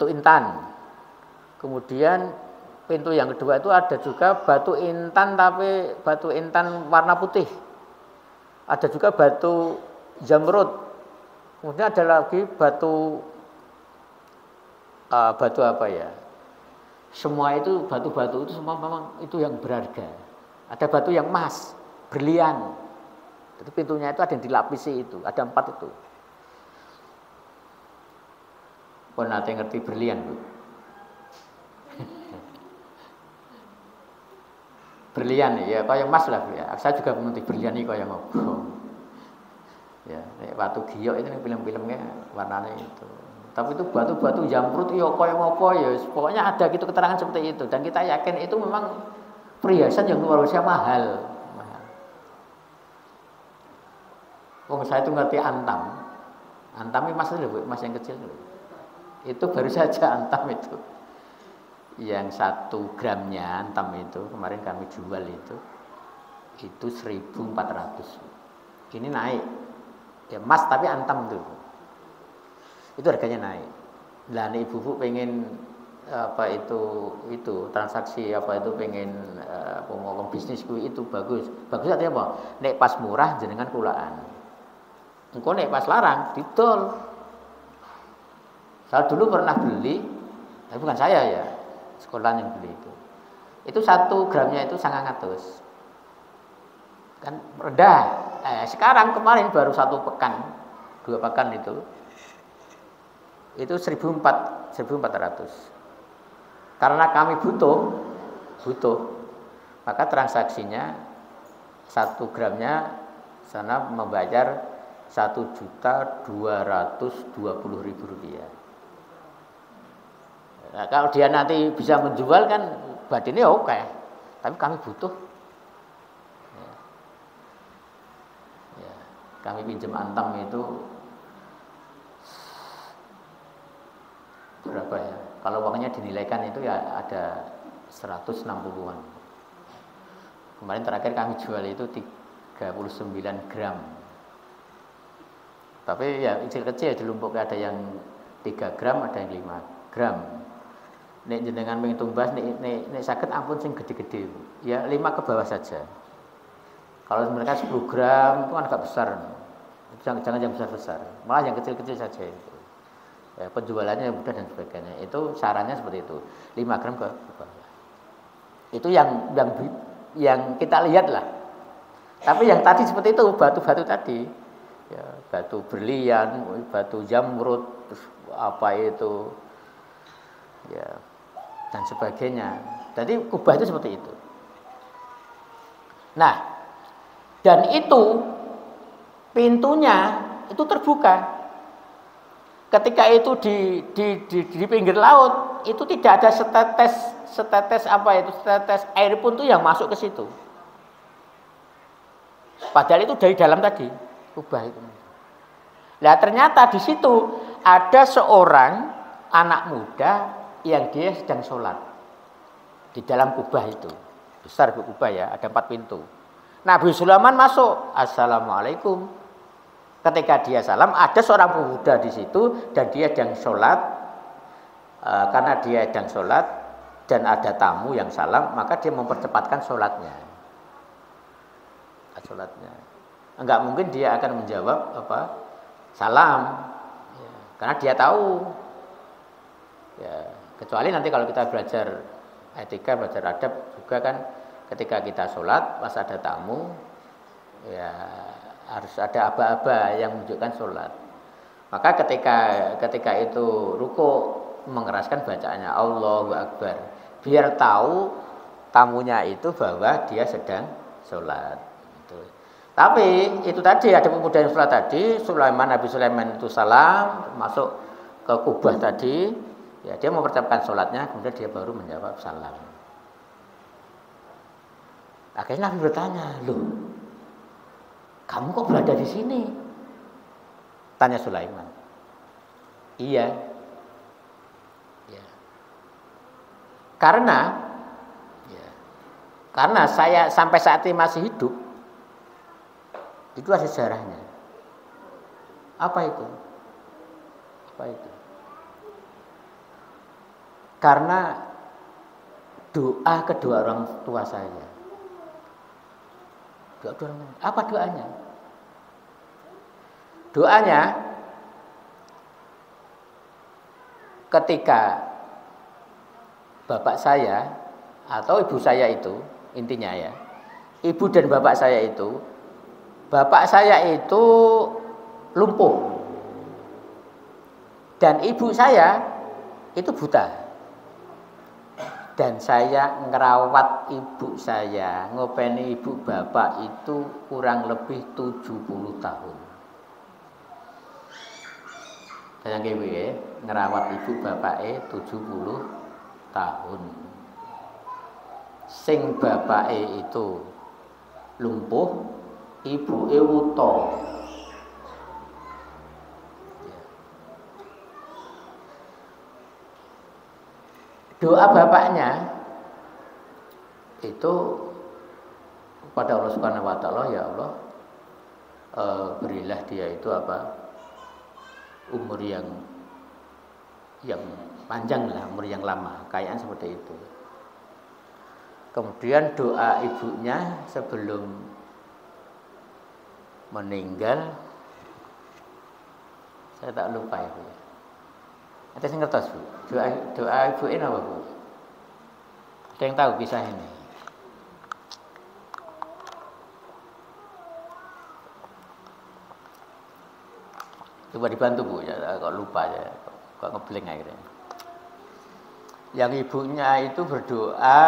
intan. Kemudian pintu yang kedua itu ada juga batu intan tapi batu intan warna putih. Ada juga batu Zamrud. Kemudian ada lagi batu batu apa ya? Semua itu batu-batu itu semua memang itu yang berharga. Ada batu yang emas, berlian. Itu pintunya itu ada yang dilapisi itu, ada 4 itu. Pun ada yang ngerti berlian, Bu. Berlian ya, kaya emas lah ya. Saya juga mengerti berlian ini kaya ngopo. Ya, batu giok itu film-filmnya warnanya itu. Tapi itu batu-batu Zamrud ya kaya ngopo ya. Pokoknya ada gitu keterangan seperti itu dan kita yakin itu memang perhiasan yang luar biasa mahal. Wong saya itu ngerti antam. Antam ini mas yang kecil loh. Itu baru saja antam itu. Yang 1 gramnya antam itu kemarin kami jual itu 1.400. Ini naik. Ya emas tapi antam tuh. Itu harganya naik. Lah nih ibu pengen apa itu transaksi apa itu pengen ngomong bisnis itu bagus. Bagus artinya apa? Nek pas murah jenengan kulaan. Engko nek pas larang didol. Saya dulu pernah beli, tapi bukan saya ya, sekolah yang beli itu. Itu 1 gramnya itu 900. Kan rendah. Sekarang kemarin baru 1 pekan, 2 pekan itu 1.400. Karena kami butuh, maka transaksinya 1 gramnya sana membayar Rp1.220.000. Nah, kalau dia nanti bisa menjual kan badannya oke, tapi kami butuh. Ya, kami pinjam antam itu berapa ya? Kalau uangnya dinilaikan itu ya ada 160-an. Kemarin terakhir kami jual itu 39 gram. Tapi ya kecil-kecil di Lombok ada yang 3 gram, ada yang 5 gram. Nek jenengan pengen tumbas nek sakit ampun sing gede-gede. Ya 5 ke bawah saja. Kalau mereka 10 gram itu kan agak besar. Jangan yang besar-besar. Malah yang kecil-kecil saja itu. Ya, penjualannya mudah dan sebagainya. Itu sarannya seperti itu. 5 gram ke bawah. Itu yang kita lihat lah. Tapi yang tadi seperti itu, batu-batu tadi. Ya, batu berlian, batu Zamrud, apa itu, ya, dan sebagainya. Jadi kubah itu seperti itu. Nah, dan itu pintunya itu terbuka. Ketika itu di pinggir laut, itu tidak ada setetes air pun tuh yang masuk ke situ. Padahal itu dari dalam tadi. Kubah itu. Nah ternyata di situ ada seorang anak muda yang dia sedang sholat di dalam kubah itu. Besar kubah ya, ada 4 pintu. Nabi Sulaiman masuk, Assalamualaikum. Ketika dia salam, ada seorang pemuda di situ dan dia sedang sholat. Karena dia sedang sholat dan ada tamu yang salam, maka dia mempercepatkan sholatnya. Enggak mungkin dia akan menjawab salam ya, karena dia tahu ya, kecuali nanti kalau kita belajar etika, belajar adab juga kan ketika kita sholat pas ada tamu ya harus ada aba-aba yang menunjukkan sholat. Maka ketika itu ruku mengeraskan bacaannya Allahu Akbar biar tahu tamunya itu bahwa dia sedang sholat. Tapi itu tadi ada pemuda yang sholat tadi, Nabi Sulaiman itu salam masuk ke kubah tadi, ya dia mempersiapkan sholatnya, kemudian dia baru menjawab salam. Akhirnya Nabi bertanya, loh, kamu kok berada di sini? Tanya Sulaiman. Iya. Ya. Karena saya sampai saat ini masih hidup. Itu ada sejarahnya. Apa itu? Karena doa kedua orang tua saya. Apa doanya? Doanya ketika bapak saya atau ibu saya itu, intinya ya, ibu dan bapak saya itu lumpuh dan ibu saya itu buta. Dan saya ngerawat ibu saya, ngopeni ibu bapak itu kurang lebih 70 tahun. Saya ngerawat ibu bapake 70 tahun. Sing bapake itu lumpuh, ibuke wuta. Doa bapaknya itu kepada Allah Subhanahu wa taala, ya Allah, berilah dia itu umur yang panjang lah, umur yang lama, kayaknya seperti itu. Kemudian doa ibunya sebelum meninggal, saya tak lupa ya, Bu. Ada yang ngertos, Bu? Doa ibu ini apa, Bu? Ada yang tahu kisah ini? Coba dibantu, Bu, ya, kok lupa ya, kok ngeblank akhirnya. Yang ibunya itu berdoa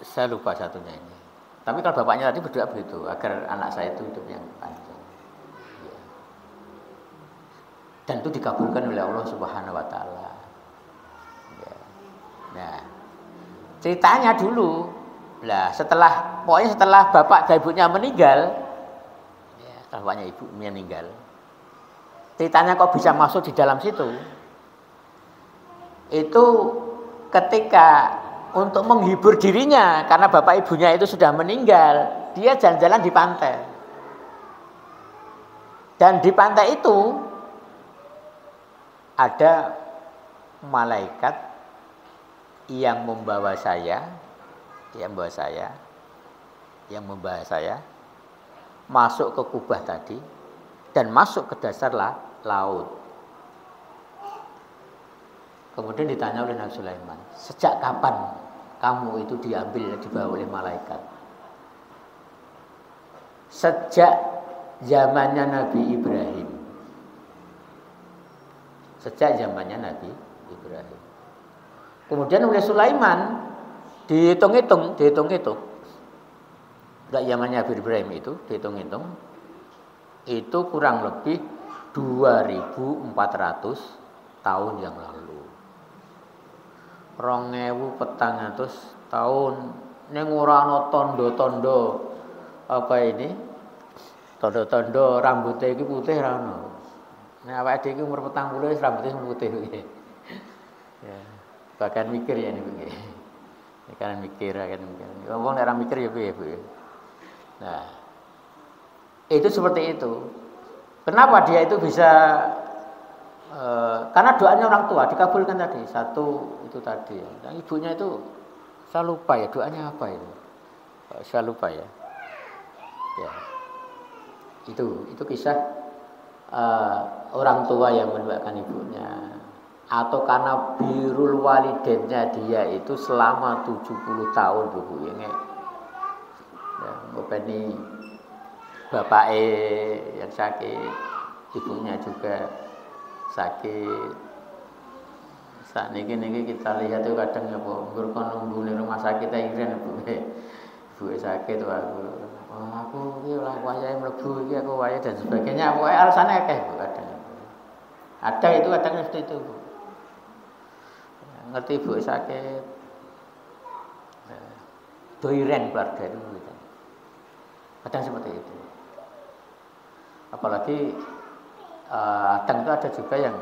saya lupa satunya ini. Tapi kalau bapaknya tadi berdoa begitu, agar anak saya itu hidup yang panjang. Ya. Dan itu dikabulkan oleh Allah Subhanahu wa taala. Ya. Nah, ceritanya dulu, pokoknya setelah bapak dan ibunya meninggal, ya, setelah bapaknya ibunya meninggal, ceritanya kok bisa masuk di dalam situ? Itu ketika untuk menghibur dirinya karena bapak ibunya itu sudah meninggal, dia jalan-jalan di pantai. Dan di pantai itu ada malaikat yang membawa saya masuk ke kubah tadi dan masuk ke dasar laut. Kemudian ditanya oleh Nabi Sulaiman, sejak kapan kamu itu dibawa oleh malaikat? Sejak zamannya Nabi Ibrahim. Sejak zamannya Nabi Ibrahim. Kemudian oleh Sulaiman dihitung-hitung. Sejak zamannya Nabi Ibrahim itu dihitung-hitung, itu kurang lebih 2400 tahun yang lalu. 2400 tahun ning ora ana tanda-tanda tanda-tanda rambutnya iki putih ra ono. Nek awake dhewe iki umur 40 wis rambutnya putih iki. Ya, bahkan mikir ya ini begini. Akan mikir. Wong nek ora mikir ya piye, Bu. Nah, itu seperti itu. Kenapa dia itu bisa karena doanya orang tua dikabulkan tadi. Satu itu tadi. Dan ibunya itu saya lupa ya doanya apa itu. Saya lupa ya. Ya. Itu kisah orang tua yang mendoakan ibunya. Atau karena birrul walidainnya dia itu selama 70 tahun, Bu. Ya, ngopeni bapake yang sakit, ibunya juga sakit. Saat ini kita lihat itu kadang ya Bu, nunggu di rumah sakit iren Bu. Ibu sakit aku iki lah wayahe mlebu iki aku wayahe dan sebagainya. Pokoke alasannya akeh Bu kadang. Ada itu kadang seperti itu Bu. Ngerti ibu sakit. Doiren keluarga itu gitu. Kadang seperti itu. Apalagi kadang itu ada juga yang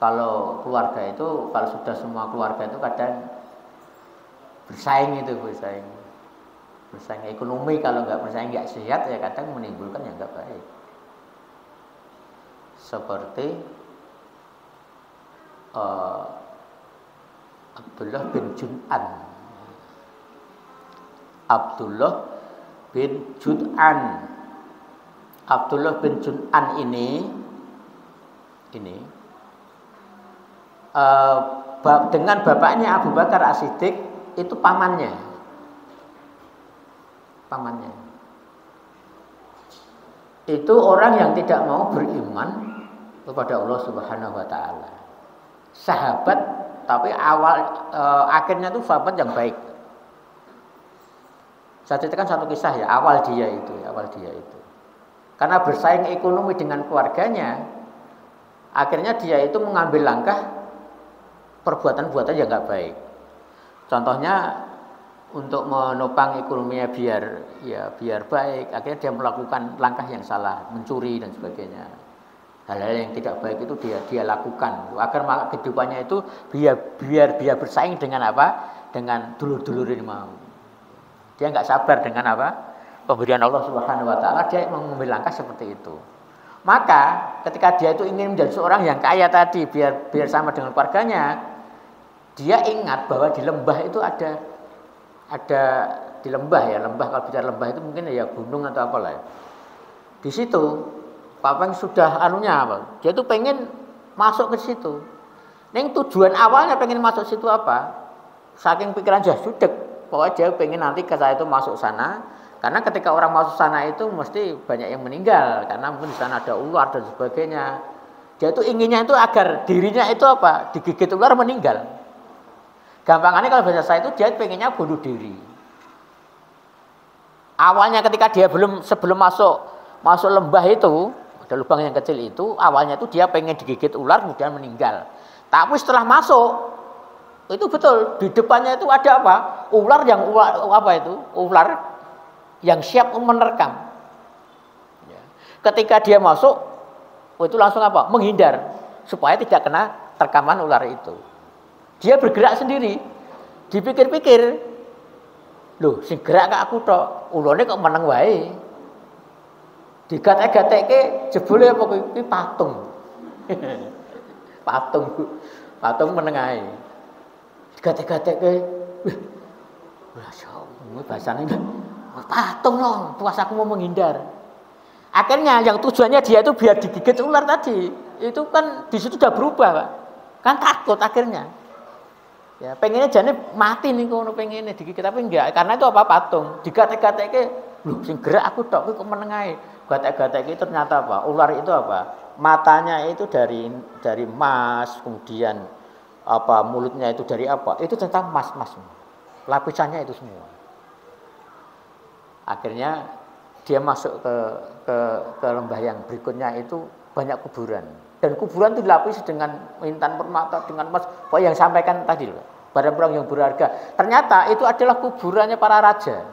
kalau keluarga itu, kalau sudah semua keluarga itu kadang bersaing ekonomi. Kalau nggak bersaing nggak sehat ya kadang menimbulkan yang nggak baik. Seperti Abdullah bin Jun'an Abdullah bin Jud'an. Abdullah bin Jud'an ini dengan bapaknya Abu Bakar As-Siddiq itu pamannya. Itu orang yang tidak mau beriman kepada Allah Subhanahu wa taala. Sahabat tapi akhirnya itu sahabat yang baik. Saya ceritakan satu kisah ya, awal dia itu. Karena bersaing ekonomi dengan keluarganya, akhirnya dia itu mengambil langkah perbuatan-perbuatan yang enggak baik. Contohnya untuk menopang ekonominya biar baik, akhirnya dia melakukan langkah yang salah, mencuri dan sebagainya. Hal-hal yang tidak baik itu dia lakukan agar kehidupannya itu biar bersaing dengan apa? Dengan dulur-dulur ini mau. Dia nggak sabar dengan apa? Pemberian Allah Subhanahu wa taala, dia mengambil langkah seperti itu. Maka ketika dia itu ingin menjadi seorang yang kaya tadi biar sama dengan keluarganya, dia ingat bahwa di lembah itu ada di lembah kalau bicara lembah itu mungkin ya gunung atau apalah. Di situ Papang sudah apa? Dia tuh pengen masuk ke situ. Neng tujuan awalnya pengen masuk situ apa? Saking pikiran jasudek, pokoknya dia pengen nanti ke saya itu masuk sana. Karena ketika orang masuk sana itu mesti banyak yang meninggal karena mungkin di sana ada ular dan sebagainya. Dia itu inginnya itu agar dirinya itu apa? Digigit ular meninggal. Gampangannya kalau bahasa saya itu dia pengennya bunuh diri. Awalnya ketika dia sebelum masuk lembah itu, ada lubang yang kecil itu, awalnya itu dia pengen digigit ular kemudian meninggal. Tapi setelah masuk itu betul di depannya itu ada apa? Ular yang siap menerkam. Ya. Ketika dia masuk, itu langsung apa? Menghindar supaya tidak kena terkaman ular itu. Dia bergerak sendiri. Dipikir-pikir, loh, sing gerak kok aku tok, ulone kok meneng wae. Digatek-gatekke jebule apa kuwi patung. Patung meneng ae. Digatek-gatekke, Masya bahasane patung loh, tuas aku mau menghindar. Akhirnya yang tujuannya dia itu biar digigit ular tadi, itu kan di situ udah berubah, Pak. Kan takut akhirnya. Ya, pengennya jane mati nih kono pengennya digigit tapi enggak, karena itu apa patung. Digatek-gatekke, lho sing gerak aku tok kuwi kok meneng ae. Gatek-gatekke ternyata apa? Ular itu apa? Matanya itu dari emas, kemudian apa mulutnya itu dari apa? Itu tentang emas. Lapisannya itu semua. Akhirnya dia masuk ke lembah yang berikutnya itu banyak kuburan. Dan kuburan itu dilapisi dengan intan permata, dengan emas. Yang sampaikan tadi loh, barang-barang yang berharga. Ternyata itu adalah kuburannya para raja.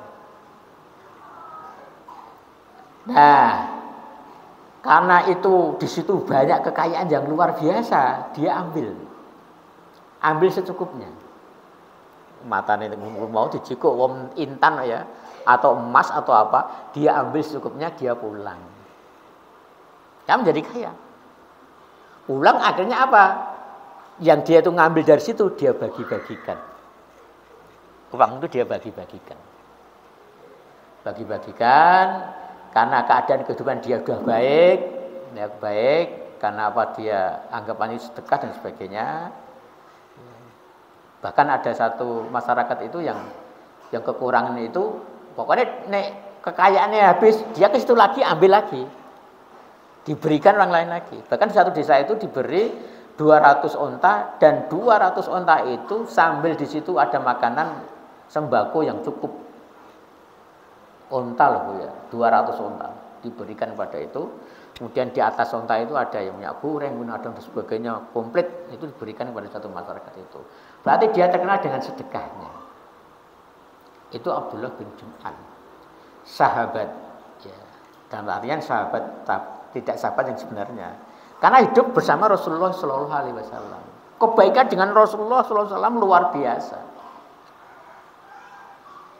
Nah, karena itu di situ banyak kekayaan yang luar biasa, dia ambil secukupnya. Matanya mau dijikuk wong intan ya, atau emas atau apa, dia ambil secukupnya, dia pulang. Kan menjadi kaya. Pulang akhirnya apa? Yang dia itu ngambil dari situ dia bagi-bagikan. Uang itu dia bagi-bagikan. Karena keadaan kehidupan dia sudah baik, karena apa dia anggapannya sedekah dan sebagainya. Bahkan ada satu masyarakat itu yang kekurangan itu, pokoknya nek kekayaannya habis, dia ke situ lagi ambil lagi. Diberikan orang lain lagi. Bahkan satu desa itu diberi 200 onta dan 200 onta itu sambil di situ ada makanan sembako yang cukup. Onta loh Bu ya, 200 onta diberikan pada itu. Kemudian di atas onta itu ada yang minyak goreng, ada dan sebagainya, komplit itu diberikan kepada satu masyarakat itu. Berarti dia terkenal dengan sedekahnya. Itu Abdullah bin Jud'an, sahabat ya. Dalam artian sahabat tidak sahabat yang sebenarnya. Karena hidup bersama Rasulullah Shallallahu Alaihi Wasallam. Kebaikan dengan Rasulullah Shallallahu Alaihi Wasallam luar biasa.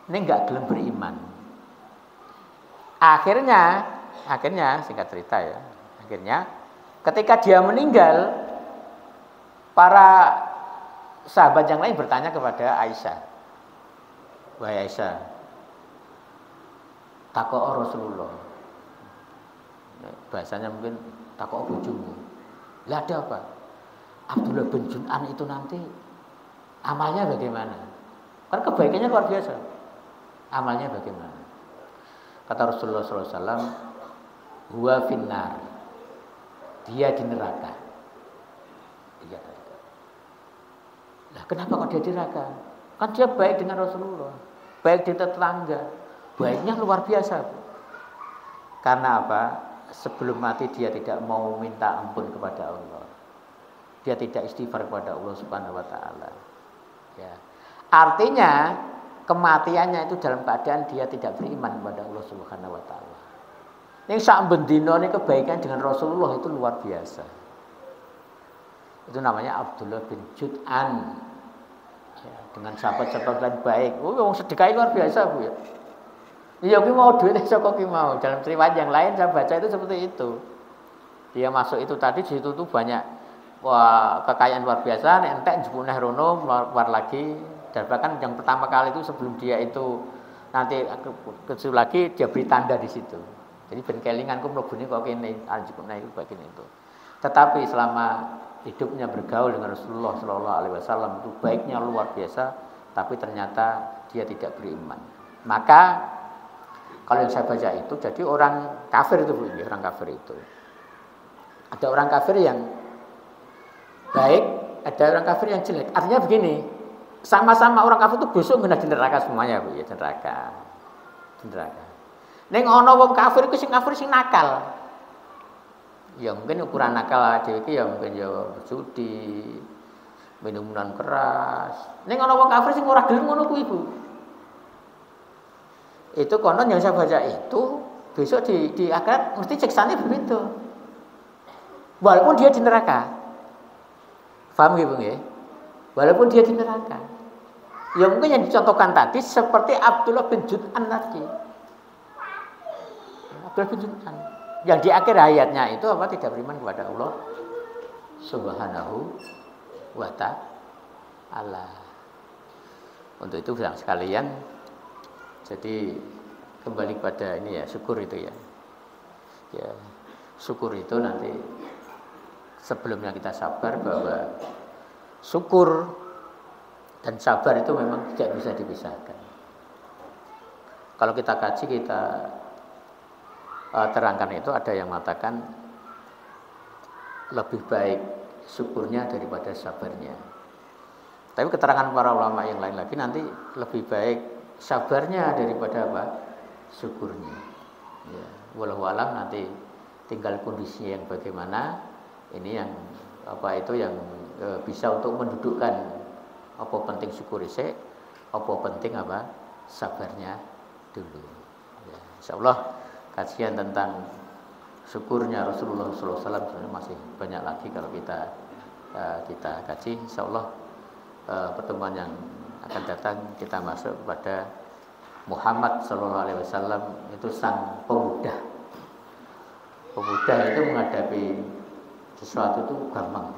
Ini nggak gelem beriman. Akhirnya singkat cerita ya. Akhirnya ketika dia meninggal, para sahabat yang lain bertanya kepada Aisyah, wahai Aisyah, takok Rasulullah. Bahasanya mungkin takok bojomu. Lah ada apa? Abdullah bin Jud'an itu nanti amalnya bagaimana? Karena kebaikannya luar biasa. Amalnya bagaimana? Kata Rasulullah SAW, huwa finnar. Dia di neraka. Iya. Lah kenapa kok dia di neraka? Kan dia baik dengan Rasulullah, baik di tetangga, baiknya luar biasa. Karena apa? Sebelum mati dia tidak mau minta ampun kepada Allah. Dia tidak istighfar kepada Allah Subhanahu wa taala. Ya. Artinya kematiannya itu dalam keadaan dia tidak beriman kepada Allah Subhanahu wa taala. Ning sak bendina ini kebaikan dengan Rasulullah itu luar biasa. Itu namanya Abdullah bin Jud'an. Ya, dengan sahabat-sahabat yang baik. Oh, wong sedekah luar biasa, Bu ya. Iya, ki mau duit saka ki mau. Dalam riwayat yang lain saya baca itu seperti itu. Dia masuk itu tadi di situ tuh banyak kekayaan luar biasa, nek entek njupuk neh rono keluar lagi. Dan bahkan yang pertama kali itu sebelum dia itu nanti kecil lagi dia beri tanda di situ. Jadi ben kelinganku mlebune kok kene njupuk neh itu bagian itu. Tetapi selama hidupnya bergaul dengan Rasulullah Shallallahu Alaihi Wasallam itu baiknya luar biasa, tapi ternyata dia tidak beriman. Maka kalau yang saya baca itu, jadi orang kafir itu, Bu, orang kafir itu. Ada orang kafir yang baik, ada orang kafir yang jelek. Artinya begini, sama-sama orang kafir itu besok kena di neraka semuanya, Bu, ya, di neraka. Di neraka. Ning ana wong kafir iku sing kafir sing nakal. Ya mungkin ukuran nakal dhewe iki ya mungkin ya judi, minuman keras. Ning ana wong kafir sing ora gelem ngono kuwi, Bu. Itu konon yang saya baca itu besok di akhirat mesti siksanya begitu. Walaupun dia di neraka. Paham nggih, Bung ya? Walaupun dia di neraka. Ya mungkin yang dicontohkan tadi seperti Abdullah bin Jud'an tadi. Abdullah bin Jud'an. Yang di akhir hayatnya itu apa? Tidak beriman kepada Allah Subhanahu wa ta'ala. Untuk itu bilang sekalian, jadi kembali pada ini ya, syukur itu ya. Ya, syukur itu nanti sebelumnya kita sabar bahwa syukur dan sabar itu memang tidak bisa dipisahkan. Kalau kita kaji, kita terangkan itu ada yang mengatakan lebih baik syukurnya daripada sabarnya. Tapi keterangan para ulama yang lain lagi nanti lebih baik sabarnya daripada apa? Syukurnya. Ya, wallahu alam nanti tinggal kondisinya yang bagaimana. Ini yang apa itu yang bisa untuk mendudukkan apa penting syukur sik, apa penting apa sabarnya dulu. Ya, insyaallah kajian tentang syukurnya Rasulullah SAW sebenarnya masih banyak lagi kalau kita kaji. Insyaallah pertemuan yang akan datang kita masuk pada Muhammad Sallallahu Alaihi Wasallam itu sang pemudah. Pemudah itu menghadapi sesuatu itu gampang.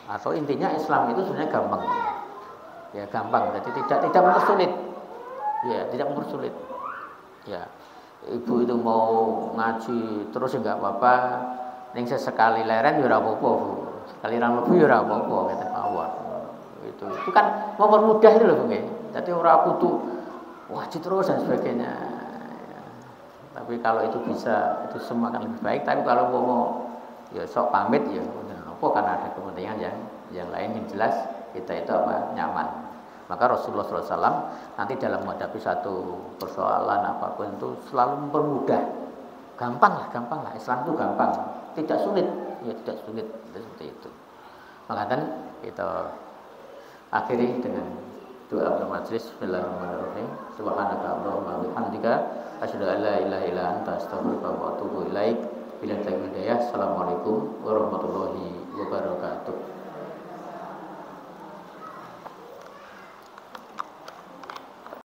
Atau intinya Islam itu sebenarnya gampang. Ya gampang. Jadi tidak mempersulit. Ya tidak mempersulit. Ya ibu itu mau ngaji terus enggak apa-apa. Ning sesekali leren ya ora apa-apa, Bu. Sekali ra mlebu ya ora apa-apa kata mawon. Itu kan mempermudah itu loh, Bung. Jadi ora kudu wajib terus dan sebagainya. Ya. Tapi kalau itu bisa, itu semua akan lebih baik. Tapi kalau mau ya sok pamit ya apa karena ada kepentingan yang lain yang jelas kita itu apa nyaman. Maka Rasulullah SAW nanti dalam menghadapi satu persoalan apapun itu selalu mempermudah. Gampang lah. Islam itu gampang, tidak sulit. Ya tidak sulit seperti itu. Maka kan kita akhiri dengan doa bermajlis. Bismillahirrahmanirrahim. Subhanaka Allahumma wa bihamdika asyhadu an la ilaha illa anta astaghfiruka wa atubu ilaik. Bila hidayah. Assalamualaikum warahmatullahi wabarakatuh.